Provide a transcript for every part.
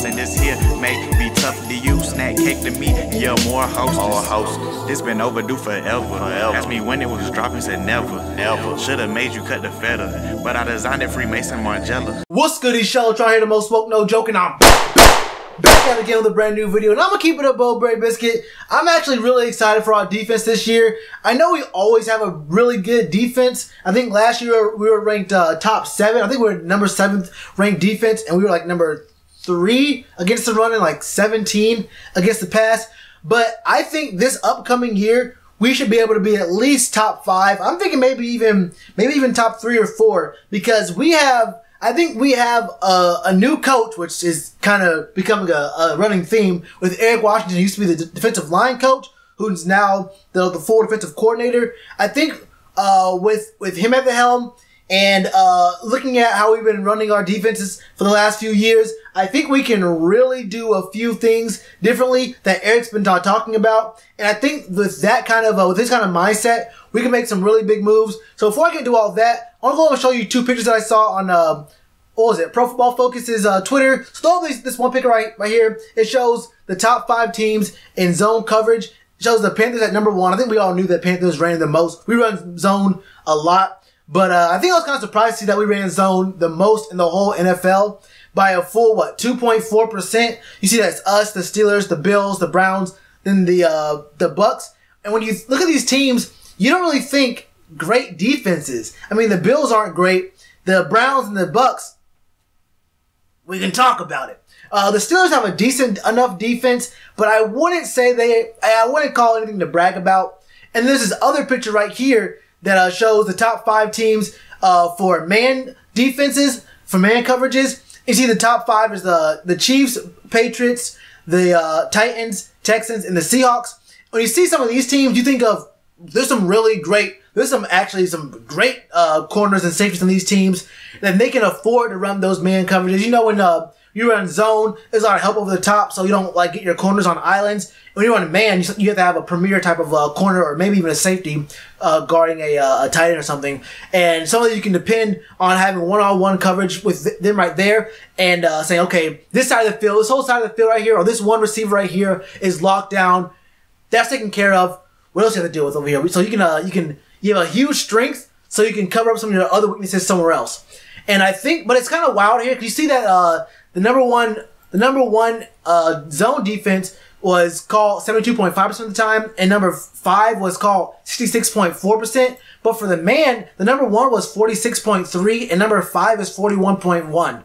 and this here may be tough to you. Snack cake to me, yeah, more hostess. This been overdue forever. Asked me when it was dropping, said never. Should've made you cut the feta, but I designed it Freemason Margiela. What's good, it's Shellitronnn here, the most smoke, no joking. I'm back at it again with a brand new video, and I'm gonna keep it up, Bowberry Biscuit. I'm actually really excited for our defense this year. I know we always have a really good defense. I think last year we were ranked top 7. I think we were number 7th ranked defense, and we were like number 3 against the run and like 17 against the pass. But I think this upcoming year we should be able to be at least top 5. I'm thinking maybe even top 3 or 4, because I think we have a new coach, which is kind of becoming a running theme with Eric Washington. He used to be the defensive line coach, who's now the full defensive coordinator. I think with him at the helm and looking at how we've been running our defenses for the last few years, I think we can really do a few things differently that Eric's been talking about. And I think with that kind of with this kind of mindset, we can make some really big moves. So before I get to all that, I'm going to show you 2 pictures that I saw on what was it? Pro Football Focus's Twitter. So this one picture right here, it shows the top 5 teams in zone coverage. It shows the Panthers at number 1. I think we all knew that Panthers ran the most. We run zone a lot. But I think I was kind of surprised to see that we ran zone the most in the whole NFL by a full, 2.4%. You see that's us, the Steelers, the Bills, the Browns, then the Bucks. And when you look at these teams, you don't really think great defenses. I mean, the Bills aren't great. The Browns and the Bucks, we can talk about it. The Steelers have a decent enough defense, but I wouldn't say I wouldn't call anything to brag about. And there's this other picture right here that shows the top 5 teams for man defenses, for man coverages. You see the top 5 is the Chiefs, Patriots, the Titans, Texans, and the Seahawks. When you see some of these teams, you think of there's some great corners and safeties on these teams, and they can afford to run those man coverages. You know, when you run zone, there's a lot of help over the top, so you don't get your corners on islands. When you run man, you have to have a premier type of corner, or maybe even a safety guarding a tight end or something. And some of you can depend on having one-on-one coverage with them right there, and saying, okay, this side of the field, this whole side of the field right here, or this one receiver right here is locked down. That's taken care of. What else do you have to deal with over here? So you have a huge strength, so you can cover up some of your other weaknesses somewhere else. And I think, but it's kind of wild here, because you see that the number one zone defense was called 72.5% of the time, and number 5 was called 66.4%. But for the man, the number 1 was 46.3, and number 5 is 41.1.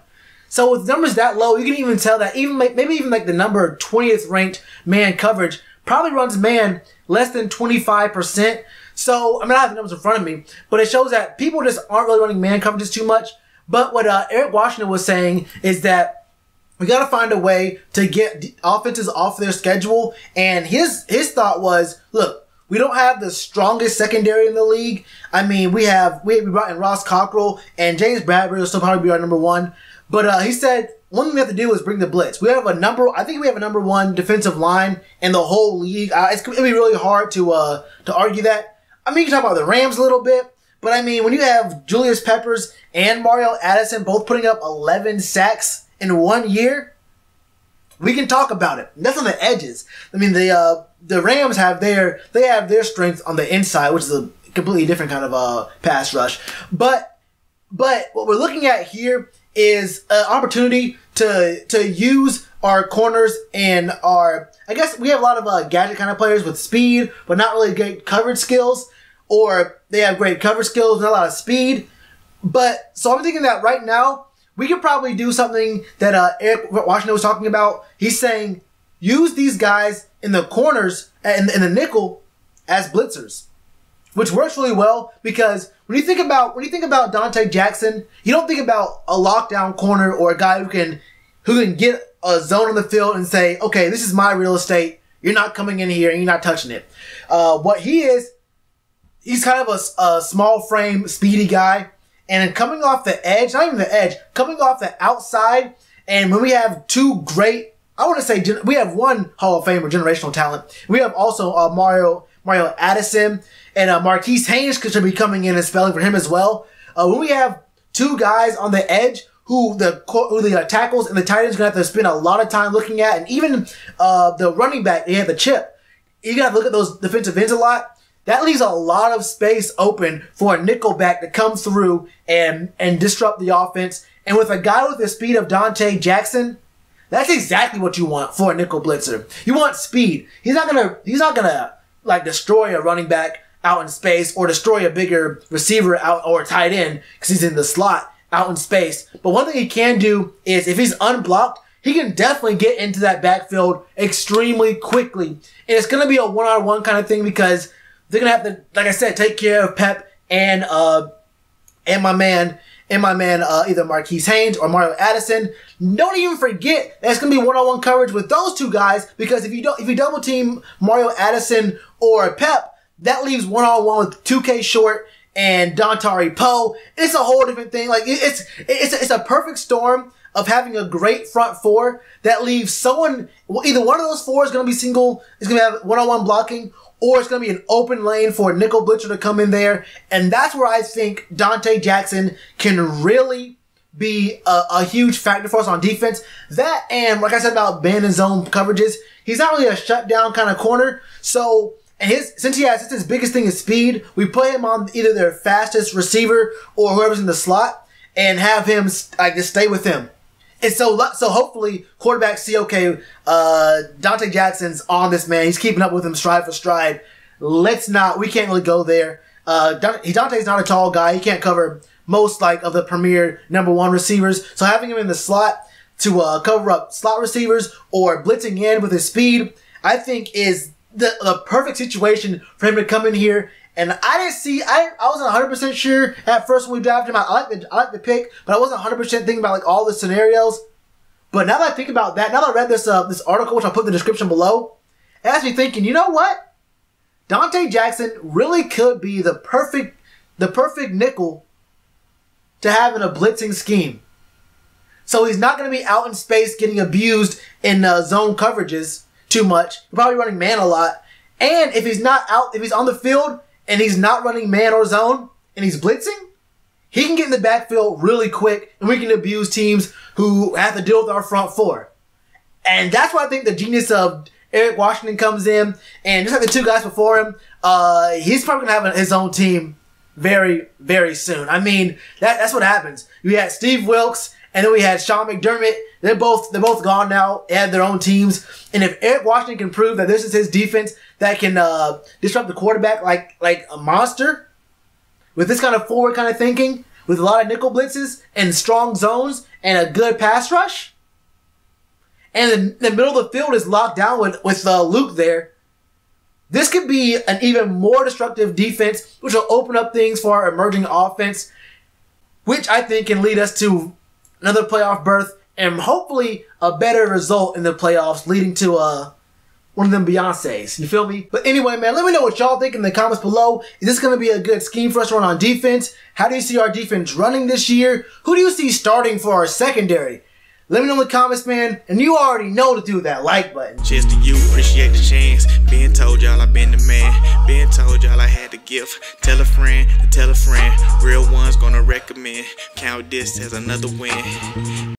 So with numbers that low, you can even tell that maybe even the number 20th ranked man coverage probably runs man less than 25%. So, I mean, I have the numbers in front of me, but it shows that people just aren't really running man coverages too much. But what Eric Washington was saying is that we got to find a way to get offenses off their schedule. And his thought was, look, we don't have the strongest secondary in the league. I mean, we brought in Ross Cockrell, and James Bradbury will still probably be our number 1. But he said one thing we have to do is bring the blitz. I think we have a number 1 defensive line in the whole league. It'll be really hard to argue that. I mean, you can talk about the Rams a little bit, but I mean, when you have Julius Peppers and Mario Addison both putting up 11 sacks in 1 year, we can talk about it. And that's on the edges. I mean, the Rams have their strength on the inside, which is a completely different kind of pass rush. But what we're looking at here is an opportunity to use our corners and I guess we have a lot of gadget kind of players with speed, but not really great coverage skills, or they have great coverage skills, not a lot of speed. But so I'm thinking that right now we could probably do something that Eric Washington was talking about. He's saying use these guys in the corners and in the nickel as blitzers, which works really well, because when you think about Donte Jackson, you don't think about a lockdown corner or a guy who can get a zone on the field and say, okay, this is my real estate. You're not coming in here and you're not touching it. What he is, he's kind of a small frame, speedy guy. And coming off the edge, not even the edge, coming off the outside, and when we have 2 great, I want to say we have 1 Hall of Famer, generational talent. We have also Mario Addison, and Marquise Haynes should be coming in and spelling for him as well. When we have 2 guys on the edge who the tackles and the tight ends are going to have to spend a lot of time looking at. And even the running back, they have the chip. You got to look at those defensive ends a lot. That leaves a lot of space open for a nickel back to come through and disrupt the offense. And with a guy with the speed of Donte Jackson, that's exactly what you want for a nickel blitzer. You want speed. He's not gonna like destroy a running back out in space or destroy a bigger receiver out or a tight end because he's in the slot out in space. But one thing he can do is if he's unblocked, he can definitely get into that backfield extremely quickly. And it's gonna be a one-on-one kind of thing because they're gonna have to, like I said, take care of Pep and my man, either Marquise Haynes or Mario Addison. Don't even forget that it's gonna be one-on-one coverage with those two guys because if you double team Mario Addison or Pep, that leaves one-on-one with 2K Short and Dontari Poe. It's a whole different thing. Like it's a perfect storm of having a great front four that leaves someone, either one of those four is gonna be single, is gonna have one-on-one blocking, or it's going to be an open lane for a nickel blitzer to come in there. And that's where I think Donte Jackson can really be a huge factor for us on defense. That and, like I said about man and zone coverages, he's not really a shutdown kind of corner. So, and since his biggest thing is speed, we put him on either their fastest receiver or whoever's in the slot and have him just stay with him. And so hopefully quarterbacks see, okay, Donte Jackson's on this man. He's keeping up with him stride for stride. We can't really go there. Donte's not a tall guy. He can't cover most of the premier #1 receivers. So having him in the slot to cover up slot receivers or blitzing in with his speed, I think is the perfect situation for him to come in here. And I wasn't 100% sure at first when we drafted him. I like the pick, but I wasn't 100% thinking about all the scenarios. But now that I think about that, now that I read this article, which I'll put in the description below, it has me thinking, you know what? Donte Jackson really could be the perfect nickel to have in a blitzing scheme. So he's not going to be out in space getting abused in zone coverages too much. He'll probably running man a lot. And if he's on the field and he's not running man or zone, and he's blitzing, he can get in the backfield really quick, and we can abuse teams who have to deal with our front four. And that's why I think the genius of Eric Washington comes in, and just like the two guys before him, he's probably going to have his own team very, very soon. I mean, that's what happens. We had Steve Wilkes, and then we had Sean McDermott. They're both gone now. They have their own teams. And if Eric Washington can prove that this is his defense that can disrupt the quarterback like a monster, with this kind of forward kind of thinking, with a lot of nickel blitzes and strong zones and a good pass rush, and the middle of the field is locked down with Luke there, this could be an even more destructive defense, which will open up things for our emerging offense, which I think can lead us to another playoff berth and hopefully a better result in the playoffs, leading to one of them Beyoncés. You feel me? But anyway, man, let me know what y'all think in the comments below. Is this going to be a good scheme for us to run on defense? How do you see our defense running this year? Who do you see starting for our secondary? Let me know in the comments, man. And you already know to do that like button. Cheers to you, appreciate the chance. Being told y'all I been the man. Being told y'all I had the gift. Tell a friend to tell a friend. Real ones gonna recommend. Count this as another win.